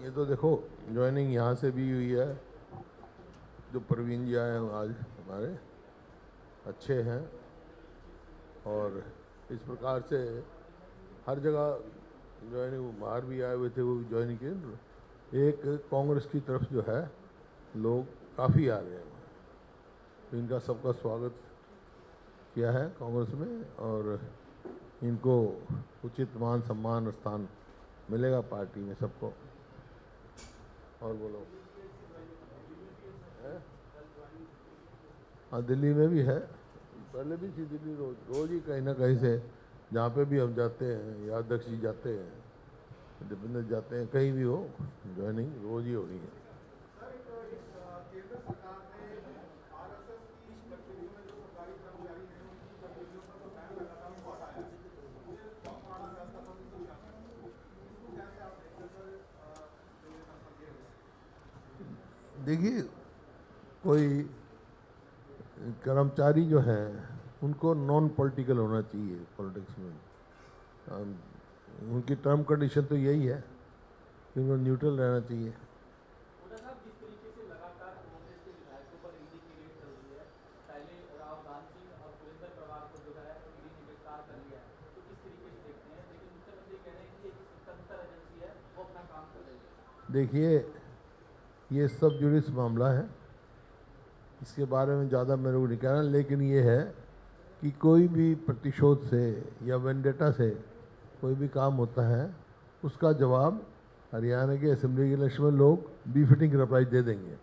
ये तो देखो ज्वाइनिंग यहाँ से भी हुई है। जो प्रवीण जी आए हैं आज हमारे अच्छे हैं, और इस प्रकार से हर जगह ज्वाइनिंग, बाहर भी आए हुए थे वो भी ज्वाइनिंग किए। एक कांग्रेस की तरफ जो है लोग काफ़ी आ रहे हैं, तो इनका सबका स्वागत किया है कांग्रेस में, और इनको उचित मान सम्मान स्थान मिलेगा पार्टी में सबको। और बोलो। हाँ, दिल्ली में भी है, पहले भी थी दिल्ली। रोज रोज ही कहीं ना कहीं से जहाँ पे भी हम जाते हैं या अध्यक्ष जी जाते हैं, डिपेंडेंट जाते हैं, कहीं भी हो ज्वाइनिंग रोज ही हो रही है। देखिए, कोई कर्मचारी जो हैं उनको नॉन पॉलिटिकल होना चाहिए पॉलिटिक्स में। उनकी टर्म कंडीशन तो यही है कि उनको न्यूट्रल रहना चाहिए। देखिए, ये सब जुडिस मामला है, इसके बारे में ज़्यादा मेरे को नहीं कहना, लेकिन ये है कि कोई भी प्रतिशोध से या वेंडेटा से कोई भी काम होता है, उसका जवाब हरियाणा के असेंबली के इलेक्शन में लोग बीफिटिंग रिप्लाई दे देंगे।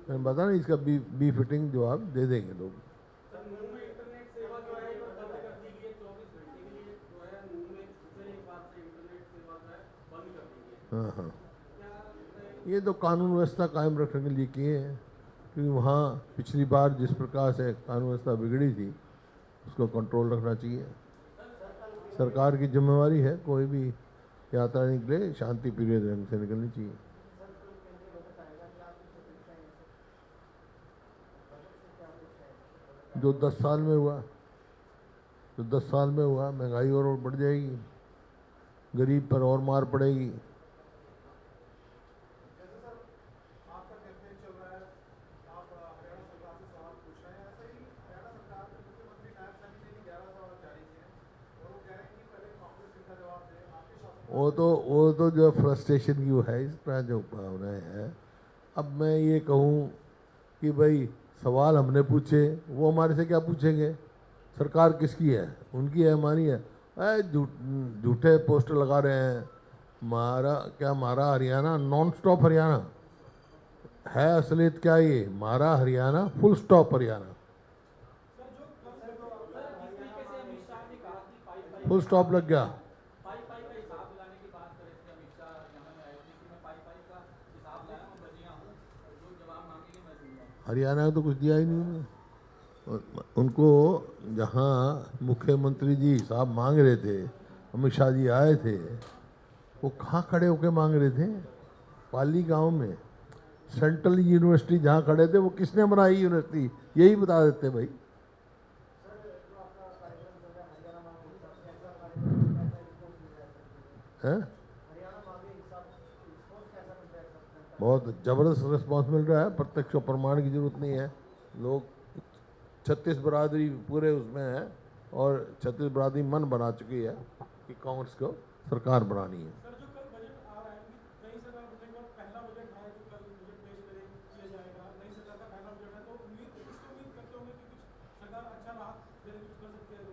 मैंने बताया ना, इसका बीफिटिंग जवाब दे देंगे लोग। हाँ हाँ, ये तो कानून व्यवस्था कायम रखने के लिए किए हैं, क्योंकि वहाँ पिछली बार जिस प्रकार से कानून व्यवस्था बिगड़ी थी उसको कंट्रोल रखना चाहिए। सरकार की जिम्मेवारी है, कोई भी यात्रा निकले शांति प्रिय ढंग से निकलनी चाहिए। जो 10 साल में हुआ, जो 10 साल में हुआ, महंगाई और बढ़ जाएगी, गरीब पर और मार पड़ेगी। वो तो जो फ्रस्ट्रेशन की वो है, इस तरह जो भावना है। अब मैं ये कहूँ कि भाई सवाल हमने पूछे, वो हमारे से क्या पूछेंगे? सरकार किसकी है? उनकी है, हमारी है? झूठे पोस्टर लगा रहे हैं। हमारा हरियाणा नॉन स्टॉप हरियाणा है। असलियत क्या ये? हमारा Haryana full stop Haryana, full stop लग गया। हरियाणा को तो कुछ दिया ही नहीं उनको। जहाँ मुख्यमंत्री जी साहब मांग रहे थे, अमित शाह जी आए थे, वो कहाँ खड़े होकर मांग रहे थे? पाली गांव में। सेंट्रल यूनिवर्सिटी जहाँ खड़े थे, वो किसने बनाई यूनिवर्सिटी? यही बता देते भाई। है, बहुत ज़बरदस्त रिस्पॉन्स मिल रहा है। प्रत्यक्ष प्रमाण की जरूरत नहीं है। लोग 36 बरादरी पूरे उसमें है, और 36 बरादरी मन बना चुकी है कि कांग्रेस को सरकार बनानी है।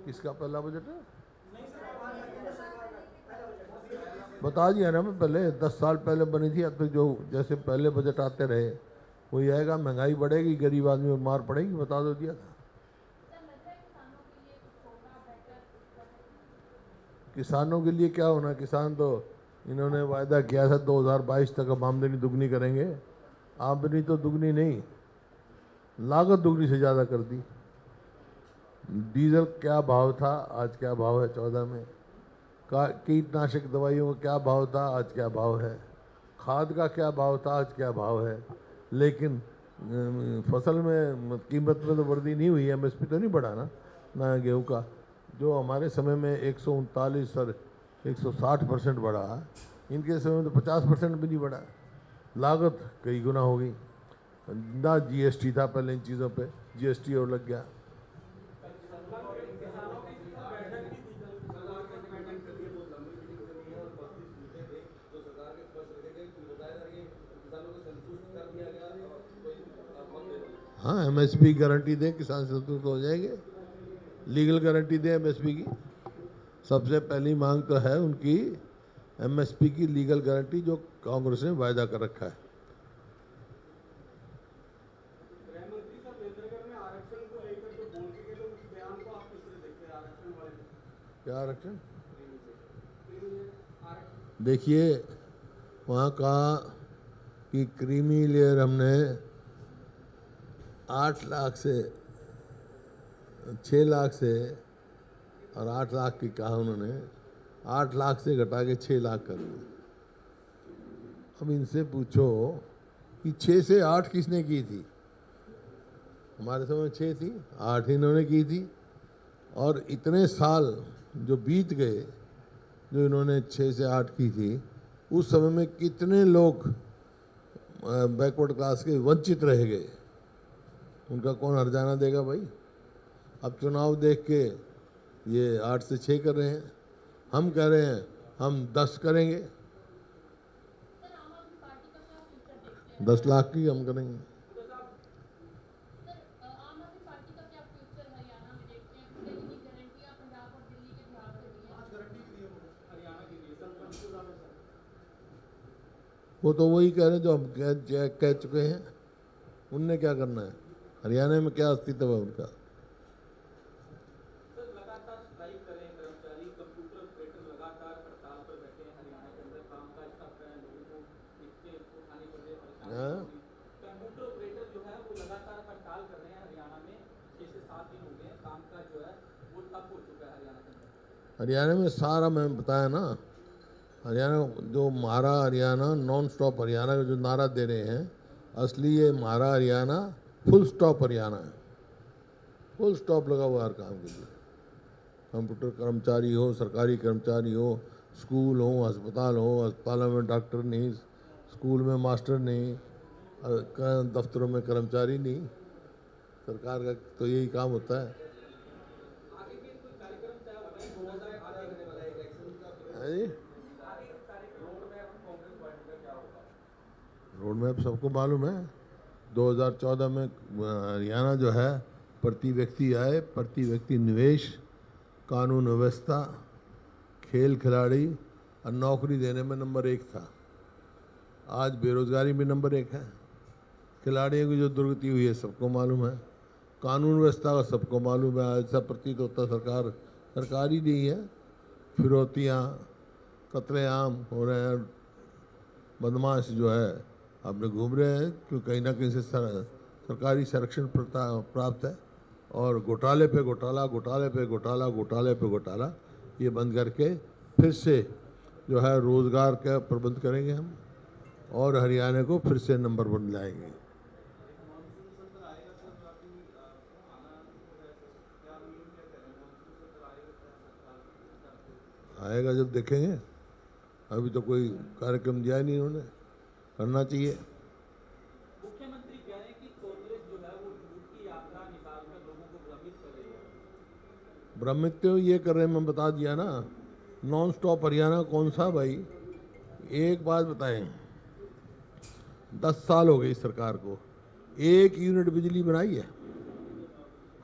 किसका पहला बजट है? बता दिया ना मैं पहले, 10 साल पहले बनी थी। अब तो जो जैसे पहले बजट आते रहे वही आएगा। महंगाई बढ़ेगी, गरीब आदमी पर मार पड़ेगी, बता दो, दिया था। किसानों के लिए क्या होना? किसान तो इन्होंने वायदा किया था 2022 तक अब आमदनी दुगनी करेंगे। आमदनी तो दुगनी नहीं, लागत दुगनी से ज़्यादा कर दी। डीजल क्या भाव था, आज क्या भाव है 14 में? कीटनाशक दवाइयों का क्या भाव था, आज क्या भाव है? खाद का क्या भाव था, आज क्या भाव है? लेकिन फसल में कीमत में तो वृद्धि नहीं हुई है। एमएसपी तो नहीं बढ़ा ना गेहूँ का। जो हमारे समय में 139 और 160% बढ़ा, इनके समय में तो 50% भी नहीं बढ़ा। लागत कई गुना हो गई। ना जीएसटी था पहले इन चीज़ों पे, जीएसटी और लग गया। हाँ, एमएसपी गारंटी दें, किसान संतुष्ट हो जाएंगे। लीगल गारंटी दें एमएसपी की। सबसे पहली मांग तो है उनकी एमएसपी की लीगल गारंटी, जो कांग्रेस ने वायदा कर रखा है। क्या आरक्षण? देखिए, वहाँ कहा कि क्रीमी लेयर हमने 8 लाख से 6 लाख से और 8 लाख की कहा उन्होंने, 8 लाख से घटा के 6 लाख कर दिया। अब इनसे पूछो कि 6 से 8 किसने की थी? हमारे समय में 6 थी, 8 इन्होंने की थी। और इतने साल जो बीत गए, जो इन्होंने 6 से 8 की थी, उस समय में कितने लोग बैकवर्ड क्लास के वंचित रह गए? उनका कौन हर्जाना देगा भाई? अब चुनाव देख के ये 8 से 6 कर रहे हैं, हम कह रहे हैं हम 10 करेंगे। 10 लाख की हम करेंगे। वो तो वही कह रहे हैं जो हम कह चुके हैं। उनने क्या करना है? हरियाणा में क्या अस्तित्व है उनका? हरियाणा में सारा मैं बताया ना, हरियाणा जो म्हारा हरियाणा, नॉन स्टॉप हरियाणा का जो नारा दे रहे हैं, असली ये म्हारा हरियाणा फुल स्टॉप हरियाणा है। फुल स्टॉप लगा हुआ हर काम के लिए। कंप्यूटर कर्मचारी हो, सरकारी कर्मचारी हो, स्कूल हो, अस्पताल हो, अस्पतालों में डॉक्टर नहीं, स्कूल में मास्टर नहीं, दफ्तरों में कर्मचारी नहीं। सरकार का तो यही काम होता है। रोड मैप सबको मालूम है। 2014 में हरियाणा जो है प्रति व्यक्ति आय, प्रति व्यक्ति निवेश, कानून व्यवस्था, खेल खिलाड़ी और नौकरी देने में नंबर 1 था। आज बेरोजगारी में नंबर 1 है। खिलाड़ियों की जो दुर्गति हुई है सबको मालूम है। कानून व्यवस्था का सबको मालूम है। ऐसा प्रतीत होता सरकार ही नहीं है। फिरौतियाँ, कत्लेआम हो रहे हैं, बदमाश जो है अपने घूम रहे हैं, क्यों कहीं ना कहीं से सरकारी संरक्षण प्राप्त है। और घोटाले पे घोटाला, घोटाले पे घोटाला, घोटाले पे घोटाला, ये बंद करके फिर से जो है रोज़गार का प्रबंध करेंगे हम, और हरियाणा को फिर से नंबर 1 लाएंगे। आएगा जब देखेंगे। अभी तो कोई कार्यक्रम दिया नहीं उन्होंने, करना चाहिए। मुख्यमंत्री कह रहे हैं कि कांग्रेस जो है वो झूठ की यात्रा निकालकर लोगों को भ्रमित कर रही है। भ्रमित तो ये कर रहे हैं, मैं बता दिया ना। नॉन स्टॉप हरियाणा कौन सा भाई? एक बात बताएं, 10 साल हो गई सरकार को, 1 यूनिट बिजली बनाई है?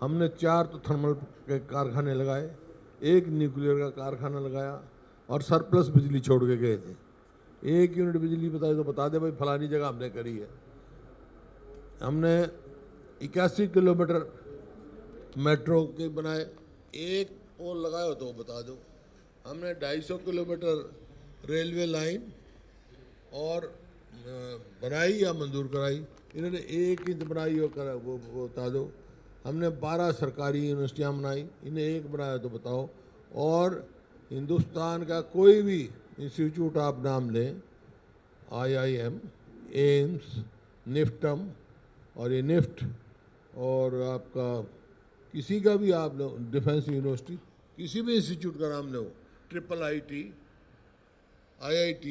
हमने 4 तो थर्मल के कारखाने लगाए, 1 न्यूक्लियर का कारखाना लगाया, और सरप्लस बिजली छोड़ के गए थे। 1 यूनिट बिजली बताए तो बता दे भाई फलानी जगह हमने करी है। हमने 81 किलोमीटर मेट्रो के बनाए, 1 पोल लगाए हो तो बता दो। हमने 250 किलोमीटर रेलवे लाइन और बनाई या मंजूर कराई? इन्होंने 1 इंच बनाई हो कर वो बता दो। हमने 12 सरकारी यूनिवर्सिटियाँ बनाई, इन्हें 1 बनाया तो बताओ। और हिंदुस्तान का कोई भी इंस्टीट्यूट आप नाम लें, IIM, एम्स, निफ्टम और ये निफ्ट, और आपका किसी का भी आप डिफेंस यूनिवर्सिटी, किसी भी इंस्टीट्यूट का नाम लो, IIIT, IIT,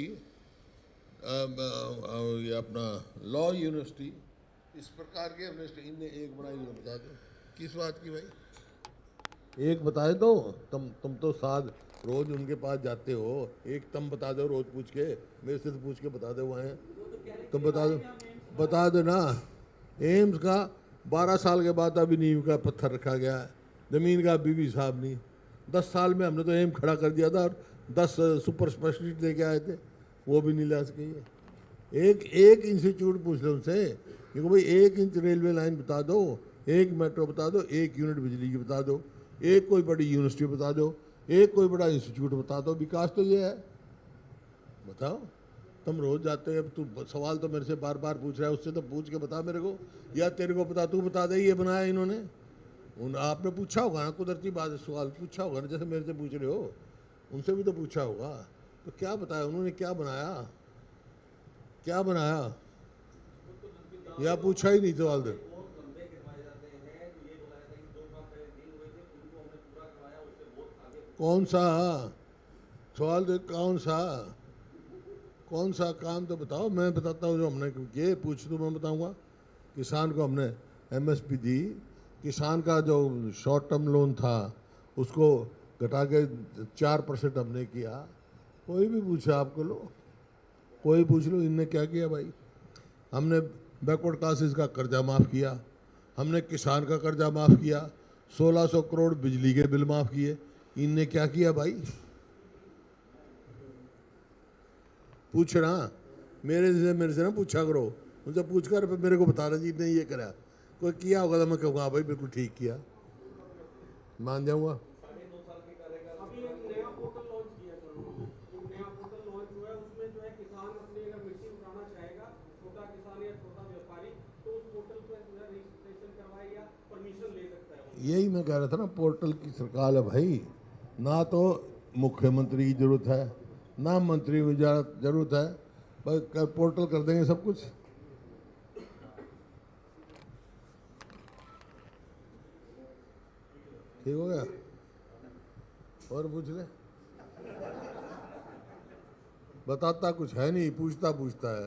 ये अपना लॉ यूनिवर्सिटी, इस प्रकार के हमने इनने एक बनाई हुई बता दो किस बात की भाई, एक बताए तो तुम तो साथ रोज उनके पास जाते हो, एक तुम बता दो रोज पूछ के, मेरे से तो पूछ के बता दो वहाँ तुम बता दो ना। एम्स का 12 साल के बाद अभी नींव का पत्थर रखा गया है, ज़मीन का अभी भी हिसाब नहीं। 10 साल में हमने तो एम खड़ा कर दिया था और 10 सुपर स्पेशलिस्ट लेके आए थे, वो भी नहीं ला सके। एक इंस्टीट्यूट पूछ लो उनसे, क्योंकि भाई 1 इंच रेलवे लाइन बता दो, 1 मेट्रो बता दो, 1 यूनिट बिजली की बता दो, एक कोई बड़ी यूनिवर्सिटी बता दो, एक कोई बड़ा इंस्टीट्यूट बता दो। विकास तो ये है, बताओ। तुम रोज जाते हो, अब तू सवाल तो मेरे से बार बार पूछ रहा है, उससे तो पूछ के बता मेरे को, या तेरे को पता तू बता दे ये बनाया इन्होंने। आपने पूछा होगा ना, कुदरती बात है, सवाल पूछा होगा ना, जैसे मेरे से पूछ रहे हो, उनसे भी तो पूछा होगा। तो क्या बताया उन्होंने, क्या बनाया, क्या बनाया, या पूछा ही नहीं सवाल दे। कौन सा सवाल दे, कौन सा काम तो बताओ, मैं बताता हूँ जो हमने किए। पूछ तो मैं बताऊंगा। किसान को हमने MSP दी, किसान का जो शॉर्ट टर्म लोन था उसको घटा के 4% हमने किया। कोई भी पूछे आपको, लो कोई पूछ लो, इनने क्या किया भाई। हमने बैकवर्ड क्लासेस का कर्जा माफ़ किया, हमने किसान का कर्जा माफ़ किया, 1600 करोड़ बिजली के बिल माफ़ किए। इनने क्या किया भाई, पूछना। मेरे से ना पूछा करो, उनसे पूछ कर मेरे को बता रहे जी नहीं ये करा, कोई किया होगा तो मैं कहूँगा हाँ भाई बिल्कुल ठीक किया, मान जाऊँगा। अभी एक नया पोर्टल लॉन्च किया था उन्होंने, एक नया पोर्टल लॉन्च हुआ है, उसमें जो है किसान अपनी अगर मिट्टी उठाना चाहेगा, छोटा किसान या छोटा व्यापारी, तो उस पोर्टल पर जो है रजिस्ट्रेशन करवाए या परमिशन ले सकता है। यही मैं कह रहा था ना, पोर्टल की सरकार है भाई, ना तो मुख्यमंत्री की जरूरत है ना मंत्री की जरूरत है, बस पोर्टल कर देंगे सब कुछ। ठीक हो गया, और पूछ ले, बताता कुछ है नहीं, पूछता है।